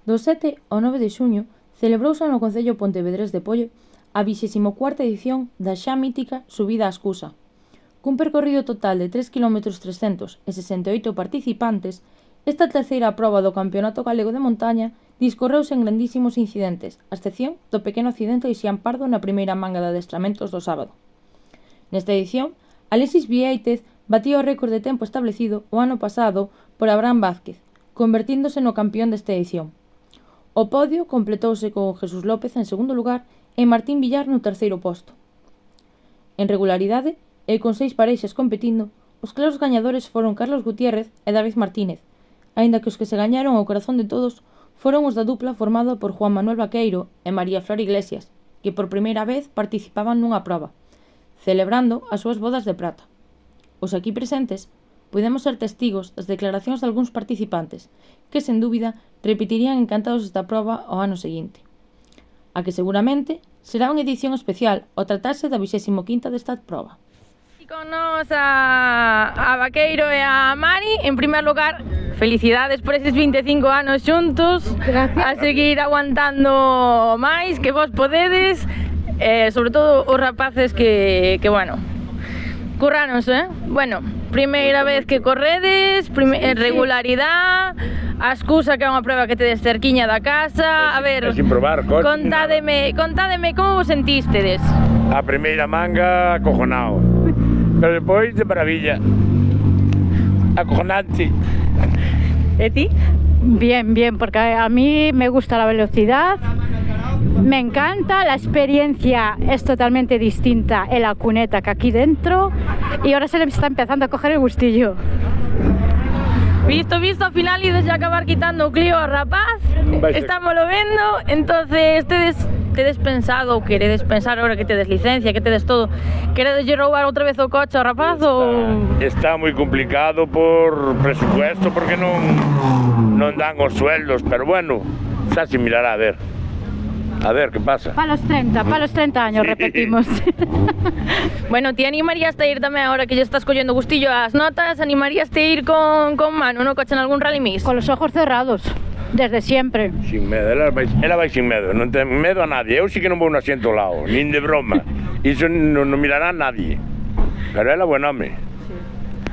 Do 7 ao 9 de xuño celebrouse no Concello pontevedrés de Poio a 24ª edición da xa mítica Subida á Escusa. Cun percorrido total de 3 km 368 participantes, esta terceira proba do Campeonato Galego de Montaña discorreuse en grandísimos incidentes, a excepción do pequeno accidente de Xián Pardo na primeira manga de adestramentos do sábado. Nesta edición, Alexis Viéitez batía o récord de tempo establecido o ano pasado por Abraham Vázquez, convertíndose no campeón desta edición. O podio completouse con Jesús López en segundo lugar e Martín Villar no terceiro posto. En regularidade, e con 6 pareixas competindo, os claros gañadores foron Carlos Gutiérrez e David Martínez, aínda que os que se gañaron o corazón de todos foron os da dupla formada por Juan Manuel Vaqueiro e María Flor Iglesias, que por primeira vez participaban nunha proba, celebrando as súas bodas de prata. Os aquí presentes podemos ser testigos das declaracións de algúns participantes, que sen dúbida repetirían encantados esta proba ao ano seguinte. A que seguramente será unha edición especial ao tratarse da 25ª desta proba. Con nos a Vaqueiro e a Mari, en primer lugar, felicidades por eses 25 anos xuntos. Gracias. A seguir aguantando máis que vos podedes, sobre todo os rapaces que bueno, curranos, Bueno, primeira vez que corredes, regularidade, a excusa que é unha prova que tedes cerquiña da casa. A ver, sin probar coche, contádeme como vos sentístedes. A primeira manga acojonado, pero depois de maravilla, acojonante. E ti? Bien, bien, porque a mí me gusta la velocidad, me encanta, la experiencia es totalmente distinta en la cuneta que aquí dentro y ahora se le está empezando a coger el gustillo. Visto, ao final ides a acabar quitando o Clio ao rapaz, estámoslo vendo, entonces tedes pensado, ou queredes pensar agora que tedes licencia, que tedes todo, queredes roubar outra vez o coche ao rapaz ou...? Está moi complicado por presupuesto porque non dan os sueldos, pero bueno, xa se mirará a ver que pasa. Para los 30 años, sí. Repetimos. Bueno, ti animaríaste a ir tamén, ahora que lle estás collendo gustillo ás notas, animaríaste a ir con Manu no coche en algún rally mix? Con los ojos cerrados, desde siempre. Sin medo, ela vai sin medo, non ten medo a nadie. Eu sí que non vou no asiento ao lado, nin de broma. Iso non mirará a nadie. Pero ela, buen home.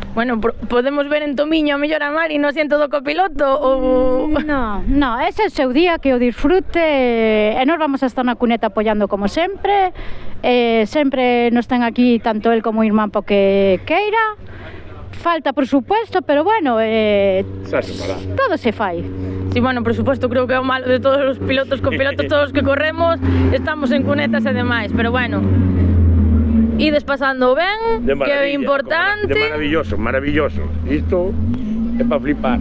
Bueno, podemos ver en Tomiño a mellor a Mari no asiento do copiloto ou... No, ese é o seu día, que o disfrute e nós vamos a estar na cuneta apoyando como sempre. Sempre nos ten aquí tanto el como o irmán po que queira. Falta por supuesto, pero bueno, todo se fai. Sí, bueno, por supuesto, creo que é o malo de todos os pilotos, copilotos, todos os que corremos, estamos en cunetas e demais, pero bueno, ides pasando ben, que é importante. De maravilloso. Isto é para flipar.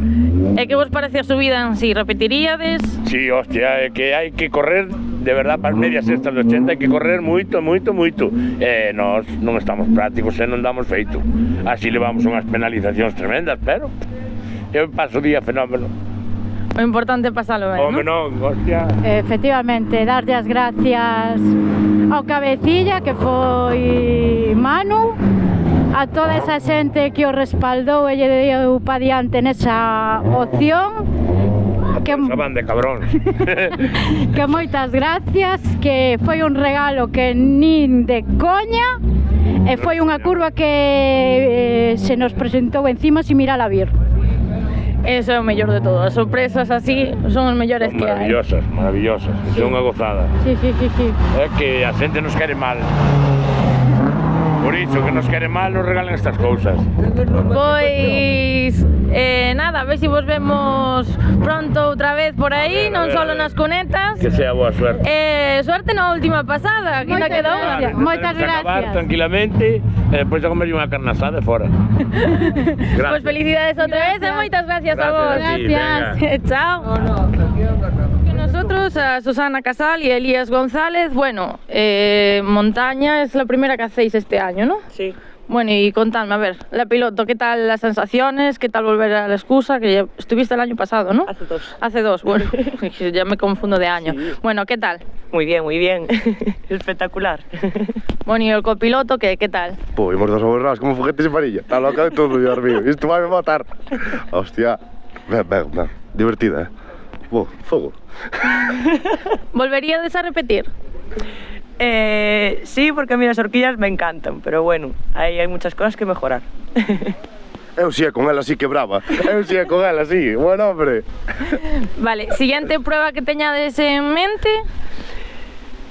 E que vos parece a subida en si? Repetiríades? Sí, hostia, é que hai que correr, de verdad, para as medias estas de 80 hai que correr moito. Nós non estamos prácticos e non damos feito. Así levamos unhas penalizacións tremendas, pero eu paso o día fenómeno. O importante é pasalo ben, Home, non, hostia. Efectivamente, darlle as gracias ao cabecilla que foi Manu, a toda esa xente que o respaldou e lle deu pa diante nesa opción, que van de cabrón. Que moitas gracias, que foi un regalo que nin de coña e foi unha curva que se nos presentou encima sin mirar a vir. Eso é o mellor de todo, as sorpresas así son as mellores que hai. Maravillosas, sí. Son unha gozada. Sí. É que a xente nos quere mal. Por iso, que nos quere mal, nos regalen estas cousas. Pois, nada, a ver se vos vemos pronto outra vez por aí, non só nas cunetas. Que sea boa suerte. Suerte na última pasada, que ainda queda unha. Moitas gracias. Acabar tranquilamente, e depois a comer unha carne asada fora. Pois felicidades outra vez e moitas gracias a vos. Gracias. Chao. Nosotros, a Susana Casal y Elías González, bueno, montaña es la primera que hacéis este año, ¿no? Sí. Bueno, y contadme, a ver, la piloto, ¿qué tal las sensaciones? ¿Qué tal volver a la excusa? Que ya estuviste el año pasado, ¿no? Hace 2. Hace 2, bueno, ya me confundo de año. Sí. Bueno, ¿qué tal? Muy bien. Espectacular. Bueno, ¿y el copiloto qué tal? Pues íbamos dos aborrados como foguetes en varilla. Está loca de todo, Dios mío. Esto va a matar. Hostia. Divertida, Fuego. ¿Volverías a repetir? Sí, porque a mí las horquillas me encantan, pero bueno, ahí hay muchas cosas que mejorar. Eu sí con ela así que brava. Eu sí con ela así. Buen hombre. Vale, siguiente prueba que teñades en mente.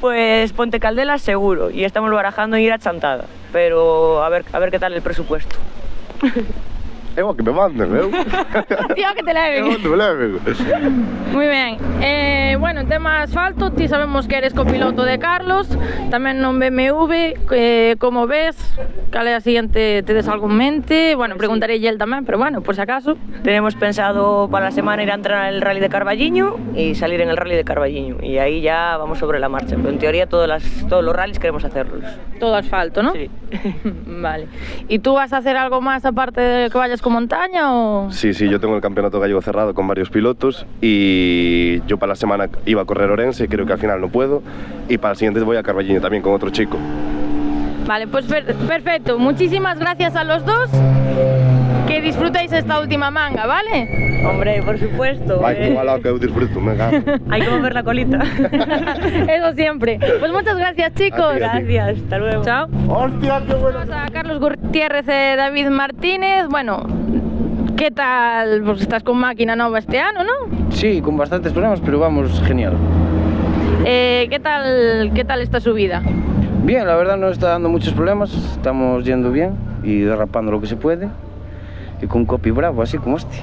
Pues Ponte Caldelas seguro, y estamos barajando ir a Chantada, pero a ver qué tal el presupuesto. Eu a que me manden, eu. Tío, que te leven. Eu onde me leven. Muy bien. Bueno, en tema asfalto, ti sabemos que eres copiloto de Carlos, tamén non BMW, como ves, cal é a siguiente, tedes algo en mente? Bueno, preguntaré él tamén, pero bueno, por si acaso. Tenemos pensado para la semana ir a entrenar el rally de Carballiño y salir en el rally de Carballiño, y ahí ya vamos sobre la marcha, pero en teoría todos los rallies queremos hacerlos. Todo asfalto, ¿no? Sí. Vale. ¿Y tú vas a hacer algo más aparte de que vayas con montaña o...? Sí, yo tengo el campeonato gallego cerrado con varios pilotos y yo para la semana iba a correr Orense, creo que al final no puedo, y para la siguiente voy a Carballiño también con otro chico. Vale, pues perfecto. Muchísimas gracias a los dos. Que disfrutéis esta última manga, ¿vale? Hombre, por supuesto. Vai, igual que eu disfruto, me cago. Hay que mover la colita. Eso siempre. Pues muchas gracias, chicos. Gracias, hasta luego. Chao. Hostia, qué bueno. Vamos a Carlos Gutiérrez y David Martínez. Bueno, ¿qué tal? Pues estás con máquina nueva este año, ¿no? Sí, con bastantes problemas, pero vamos genial. ¿Qué tal esta subida? Bien, la verdad no está dando muchos problemas, estamos yendo bien y derrapando lo que se puede. Y con un copy bravo, así como este.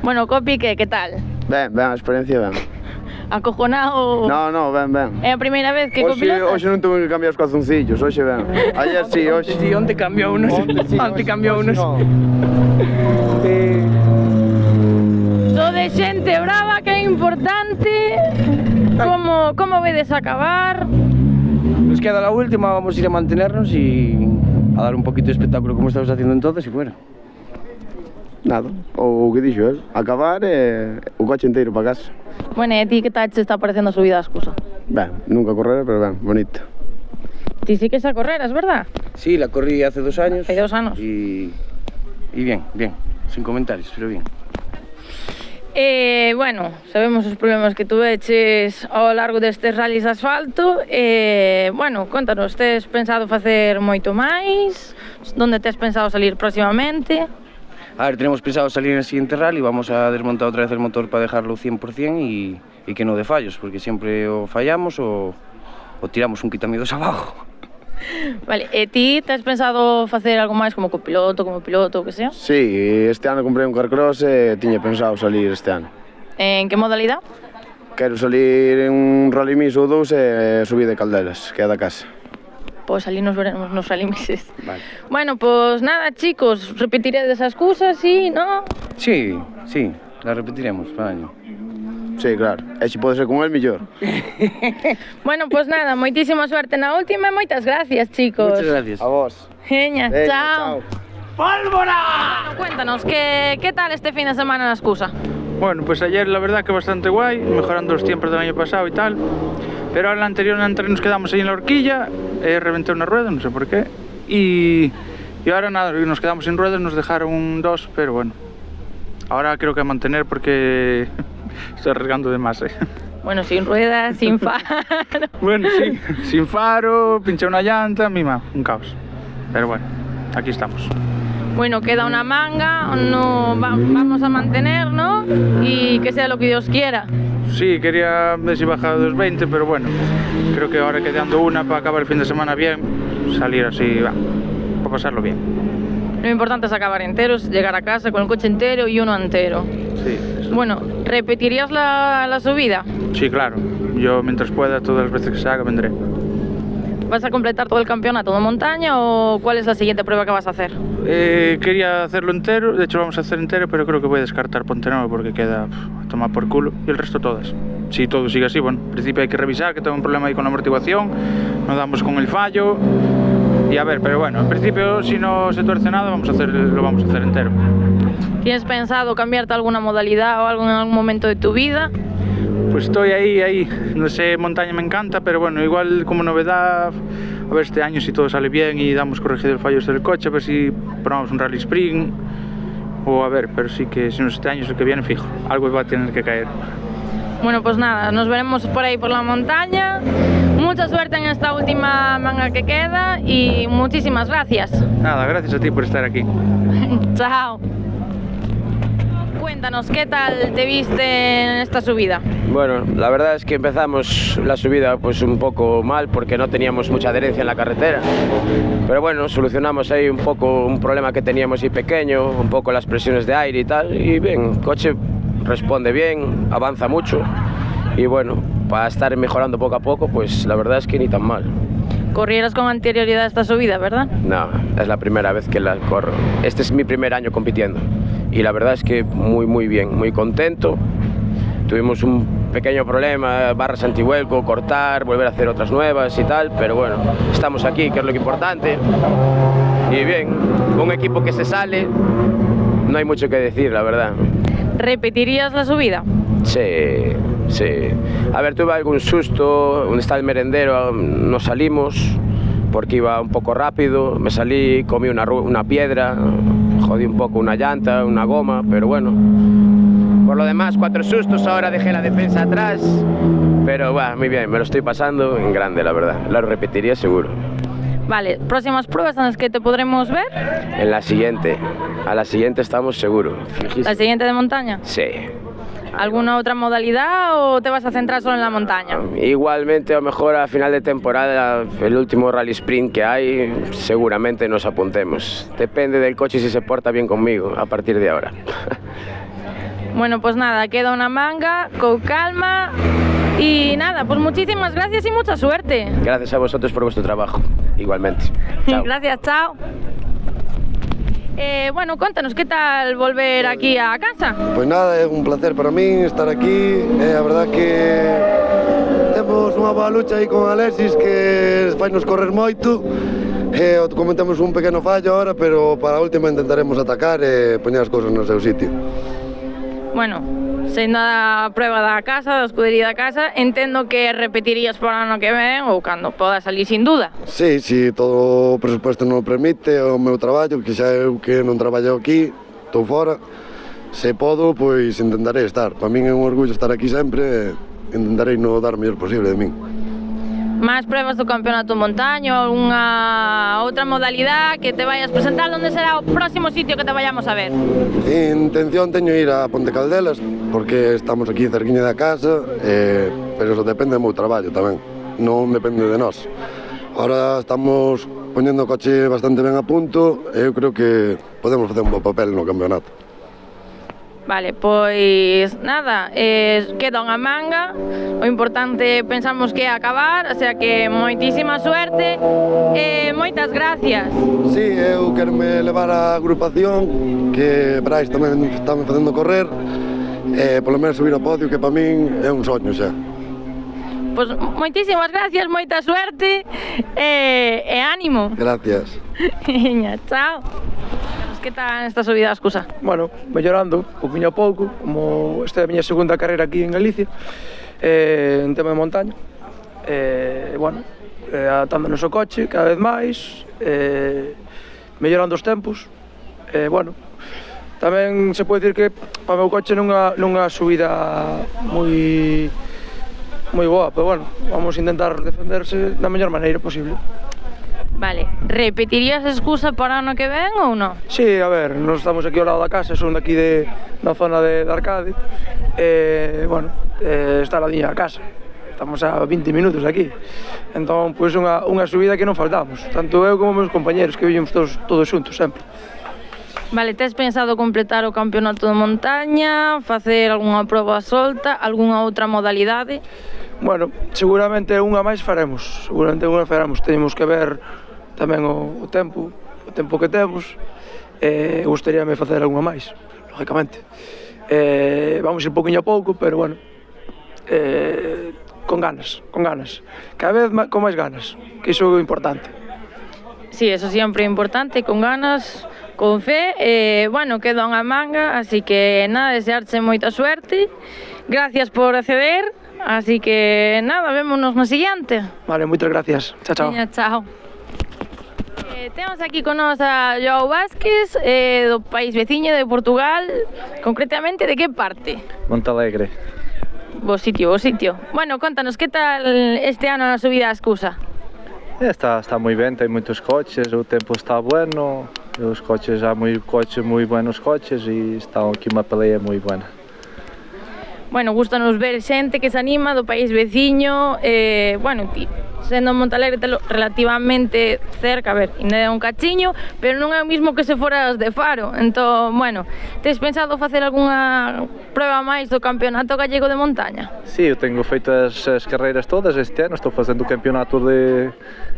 Bueno, Copi, ¿qué tal? Ben, a experiencia ben. Acojonado? No, ben. É a primeira vez que copilotas? Hoxe non tuve que cambiar os calzoncillos, hoxe ben. Ayer sí, hoxe. Sí, onde cambiou unos. Onde cambiou unos. So de xente brava, que é importante. Como vedes acabar? Nos queda la última, vamos a ir a mantenernos y a dar un poquito de espectáculo como estamos haciendo entonces y fuera. Nada, o que dixo él, acabar e o coche inteiro para casa. Bueno, e a ti que tal te está parecendo a subida a excusa? Ben, nunca correr, pero ben, bonito. Ti sí que esa carreras, ¿verdad? Sí, la corrí hace 2 años. Hace 2 años. Y bien, sin comentarios, pero bien. Bueno, sabemos os problemas que tuveches ao largo destes rallies de asfalto. Bueno, contanos, tes pensado facer moito máis? Donde tes pensado salir próximamente? A ver, tenemos pensado salir en el siguiente rally, vamos a desmontar otra vez el motor para dejarlo 100% y que no dé fallos, porque siempre o fallamos o tiramos un quitamiedos abajo. Vale, e ti tes pensado facer algo máis como copiloto, como piloto, o que sea? Sí, este ano comprei un carcross e tiña pensado salir este ano. En que modalidade? Quero salir en un rally mix ou 2 e subir de Caldelas, que é da casa. Pois ali nos veremos nos rallimeses. Vale. Bueno, pues nada, chicos, repetiré esas cosas, ¿sí? ¿No? Sí, la repetiremos para el año. Sí, claro, e se pode ser con el, mellor. Bueno, pues nada, moitísima suerte na última e moitas gracias, chicos. Muchas gracias. A vos. Veña, Venga, chao. ¡Pólvora! Cuéntanos, ¿qué tal este fin de semana en la excusa? Bueno, pues ayer la verdad que bastante guay, mejorando los tiempos del año pasado y tal. Pero ahora la anterior nos quedamos ahí en la horquilla, reventé una rueda, no sé por qué. Y ahora nada, nos quedamos sin ruedas, nos dejaron 2, pero bueno. Ahora creo que a mantener porque estoy arriesgando de más, Bueno, sin ruedas, sin faro. Bueno, sí, sin faro, pinché una llanta, mima, un caos. Pero bueno, aquí estamos. Bueno, queda una manga, no, vamos a mantener, ¿no? Y que sea lo que Dios quiera. Sí, quería ver si bajaba de 2.20, pero bueno, creo que ahora quedando una para acabar el fin de semana bien, salir así, va, para pasarlo bien. Lo importante es acabar enteros, llegar a casa con el coche entero y uno entero. Sí. Bueno, ¿repetirías la subida? Sí, claro. Yo mientras pueda, todas las veces que se haga, vendré. ¿Vas a completar todo el campeonato de montaña o cuál es la siguiente prueba que vas a hacer? Quería hacerlo entero, de hecho vamos a hacer entero, pero creo que voy a descartar Pontenuevo porque queda a tomar por culo y el resto todas. Si todo sigue así, bueno, en principio hay que revisar, que tengo un problema ahí con la amortiguación, nos damos con el fallo y a ver, pero bueno, en principio si no se tuerce nada lo vamos a hacer entero. ¿Tienes pensado cambiarte alguna modalidad o algo en algún momento de tu vida? Pues estoy ahí, no sé, montaña me encanta, pero bueno, igual como novedad, a ver este año si todo sale bien y damos corregido el fallo del coche, a ver si probamos un rally sprint, o a ver, pero sí que si no es este año es el que viene fijo, algo va a tener que caer. Bueno, pues nada, nos veremos por ahí por la montaña. Mucha suerte en esta última manga que queda y muchísimas gracias. Nada, gracias a ti por estar aquí. Chao. Cuéntanos, ¿qué tal te viste en esta subida? Bueno, la verdad es que empezamos la subida pues un poco mal porque no teníamos mucha adherencia en la carretera. Pero bueno, solucionamos ahí un poco un problema que teníamos ahí pequeño, un poco las presiones de aire y tal. Y bien, el coche responde bien, avanza mucho. Y bueno, para estar mejorando poco a poco, pues la verdad es que ni tan mal. Corrieras con anterioridad a esta subida, ¿verdad? No, es la primera vez que la corro. Este es mi primer año compitiendo. Y la verdad es que muy bien, muy contento. Tuvimos un pequeño problema, barras antivuelco, cortar, volver a hacer otras nuevas y tal, pero bueno, estamos aquí, que es lo que importante. Y bien, un equipo que se sale, no hay mucho que decir, la verdad. ¿Repetirías la subida? Sí. A ver, tuve algún susto, donde está el merendero, nos salimos porque iba un poco rápido, me salí, comí una piedra, jodí un poco una llanta, una goma, pero bueno. Por lo demás, 4 sustos, ahora dejé la defensa atrás, pero bueno, muy bien, me lo estoy pasando en grande, la verdad. Lo repetiría seguro. Vale, ¿próximas pruebas en las que te podremos ver? En la siguiente, a la siguiente estamos seguros. ¿La siguiente de montaña? Sí. ¿Alguna otra modalidad o te vas a centrar solo en la montaña? Igualmente, a lo mejor a final de temporada, el último rally sprint que hay, seguramente nos apuntemos. Depende del coche si se porta bien conmigo a partir de ahora. Bueno, pues nada, queda una manga, con calma y nada, pues muchísimas gracias y mucha suerte. Gracias a vosotros por vuestro trabajo, igualmente. Chao. Gracias, chao. Bueno, contanos, ¿qué tal volver aquí a casa? Pois nada, é un placer para min estar aquí. A verdad que temos unha boa lucha aí con Alexis que fainos correr moito. Cometemos un pequeno fallo ahora, pero para a última intentaremos atacar e poñer as cousas no seu sitio. Bueno, sendo a prueba da casa, da escudería da casa, entendo que repetirías para o ano que ven ou cando poda salir sin duda. Sí, todo o presupuesto non o permite, o meu traballo, que xa eu que non traballo aquí, estou fora, se podo, pois intentarei estar. Para min é un orgullo estar aquí sempre e intentarei non dar o mellor posible de min. Máis pruebas do campeonato montaño, algunha outra modalidade que te vayas presentar, onde será o próximo sitio que te vayamos a ver? Intención teño ir a Ponte Caldelas, porque estamos aquí cerquiña da casa, pero eso depende do meu traballo tamén, non depende de nós. Ahora estamos poñendo o coche bastante ben a punto e eu creo que podemos facer un bo papel no campeonato. Vale, pois nada, queda unha manga, o importante pensamos que é acabar, o sea que moitísima suerte e moitas gracias. Sí, eu quero me levar a agrupación, que Brais tamén está me facendo correr, e polo menos subir ao podio, que para min é un soño xa. Pois moitísimas gracias, moita suerte e ánimo. Gracias. Chao. Que tal esta subida a Escusa? Bueno, mellorando, pouquinho a pouco, como esta é a miña segunda carreira aquí en Galicia, en tema de montaña. Bueno, adaptándonos ao coche cada vez máis, mellorando os tempos. Bueno, tamén se pode dicir que para o meu coche non é subida moi boa, pero bueno, vamos a intentar defenderse da mellor maneira posible. Vale, repetirías Escusa para o ano que ven ou non? Sí, a ver, nós estamos aquí ao lado da casa, son daqui da zona de Arcade. Bueno, está a ladiña da casa, estamos a 20 minutos aquí. Entón, pois unha subida que non faltamos, tanto eu como meus compañeros, que vivimos todos xuntos sempre. Vale, tes pensado completar o campeonato de montaña, facer algunha proba solta, algunha outra modalidade? Bueno, seguramente unha máis faremos, teñemos que ver tamén o tempo que temos, gustaríame facer algunha máis, lógicamente. Vamos ir pouquinho a pouco, pero bueno, con ganas, cada vez con máis ganas, que iso é importante. Sí, eso sempre é importante, con ganas, con fe, bueno, queda unha manga, así que nada, desearche moita suerte, gracias por acceder, así que nada, vémonos na siguiente. Vale, moitas gracias, chao. Veña, chao. Temos aquí con nós a Joao Vázquez, do país veciño de Portugal, concretamente de que parte? Montalegre. Bo sitio, bo sitio. Bueno, contanos, que tal este ano na subida a Escusa? Está moi ben, ten moitos coches, o tempo está bueno, os coches há moi buenos coches e está aquí unha pelea moi buena. Bueno, gustanos ver xente que se anima do país veciño, bueno, ti, sendo Montalegre telo relativamente cerca, a ver, ainda é un cachiño, pero non é o mismo que se foras de Faro. Entón, bueno, tes pensado facer algunha prueba máis do campeonato gallego de montaña? Sí, eu tengo feito as carreiras todas este ano, estou facendo o campeonato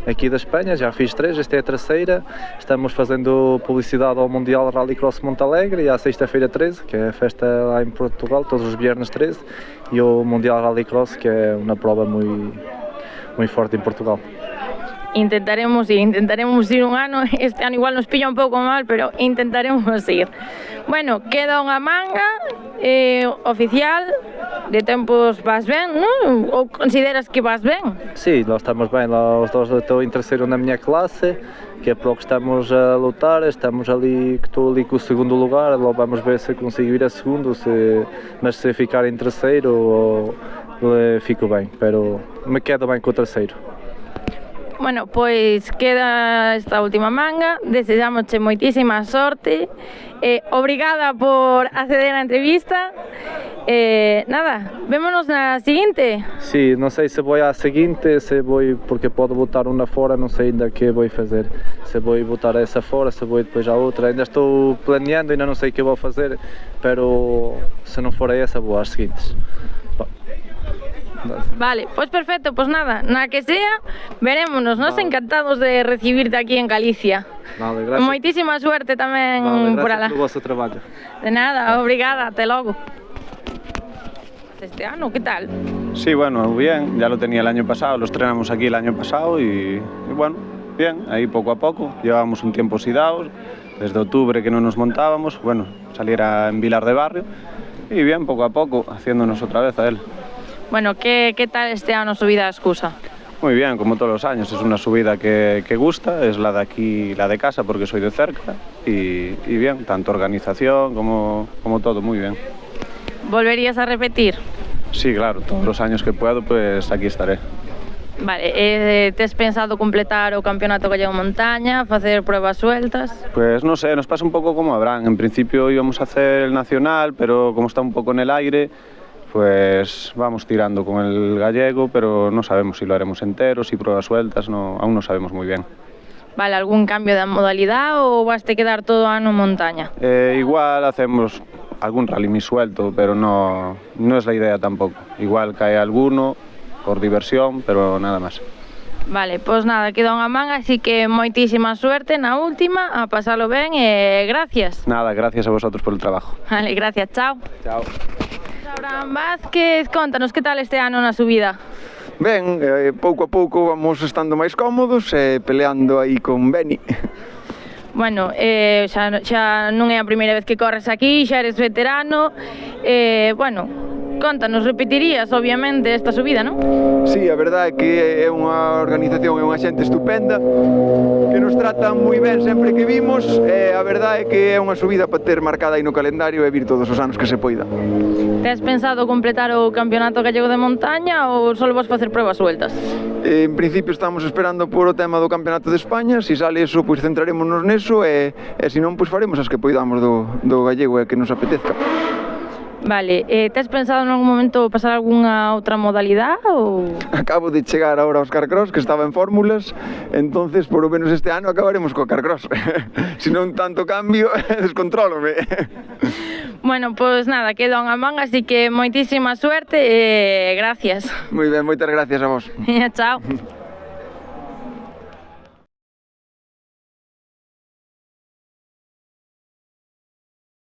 aqui da Espanha, já fiz 3, esta é a terceira. Estamos fazendo publicidade ao Mundial Rallycross Montalegre e à sexta-feira 13, que é a festa lá em Portugal, todos os viernes 13, e o Mundial Rallycross, que é uma prova muito forte em Portugal. Intentaremos ir un ano, este ano igual nos pilla un pouco mal, pero intentaremos ir. Bueno, queda unha manga oficial, de tempos vas ben, non? Ou consideras que vas ben? Sí, nós estamos bem, os dois estou em terceiro na minha classe, que é para o que estamos a lutar, estamos ali, estou ali com o segundo lugar, logo vamos ver se consigo ir a segundo, mas se ficar em terceiro fico bem, pero me quedo bem com o terceiro. Bueno, pois queda esta última manga, deseámosche moitísima sorte, obrigada por acceder á entrevista, nada, vémonos na seguinte. Sí, non sei se vou á seguinte, se vou, porque podo botar unha fora, non sei ainda que vou fazer, se vou botar essa fora, se vou depois á outra, ainda estou planeando, ainda non sei o que vou fazer, pero se non for essa vou ás seguintes. Vale, pois perfecto, pois nada, na que sea, verémonos, nos encantados de recibirte aquí en Galicia. Vale, gracias. Moitísima suerte tamén por alá. Gracias polo vosso traballo. De nada, obrigada, até logo. Este ano, ¿qué tal? Sí, bueno, bien, ya lo tenía el año pasado, lo estrenamos aquí el año pasado y bueno, bien, ahí poco a poco, llevábamos un tiempo oxidados, desde octubre que no nos montábamos, bueno, saliera en Vilar de Barrio y bien, poco a poco, haciéndonos otra vez a él. Bueno, ¿qué tal este ano subida a Escusa? Muy bien, como todos los años, es una subida que gusta, es la de aquí, la de casa porque soy de cerca y bien, tanto organización como todo, muy bien. ¿Volverías a repetir? Sí, claro, todos los años que puedo, pues aquí estaré. Vale, ¿te has pensado completar o campeonato gallego montaña, hacer pruebas sueltas? Pues no sé, nos pasa un poco como a Abraham, en principio íbamos a hacer el nacional, pero como está un poco en el aire, pues vamos tirando con el gallego, pero no sabemos si lo haremos entero, si pruebas sueltas, aún no sabemos muy bien. Vale, ¿algún cambio de modalidad o vas a quedar todo ano en montaña? Igual hacemos algún rally mi suelto, pero no es la idea tampoco. Igual cae alguno por diversión, pero nada más. Vale, pois nada, queda unha man, así que moitísima suerte na última, a pasalo ben e gracias. Nada, gracias a vosotros por el trabajo. Vale, gracias, chao. Chao. Abraham Vázquez, contanos, que tal este ano na subida? Ben, pouco a pouco vamos estando máis cómodos e peleando aí con Beni. Bueno, xa non é a primeira vez que corres aquí, xa eres veterano, bueno, contanos, repetirías, obviamente, esta subida, non? Sí, a verdade é que é unha organización e unha xente estupenda que nos tratan moi ben sempre que vimos e a verdade é que é unha subida para ter marcada aí no calendario e vir todos os anos que se poida. Tes pensado completar o campeonato gallego de montaña ou só vas facer pruebas sueltas? En principio estamos esperando por o tema do campeonato de España, se sale eso, pois centrarémonos neso e se non, pois faremos as que poidamos do gallego e que nos apetezca. Vale, tes pensado en algún momento pasar algunha outra modalidade ou...? Acabo de chegar agora aos Carcross, que estaba en fórmulas, entonces, por lo menos este ano, acabaremos co Carcross. Se non tanto cambio, descontrólome. Bueno, pois nada, queda unha man, así que moitísima suerte e gracias. Moi ben, moitas gracias a vos. Chao.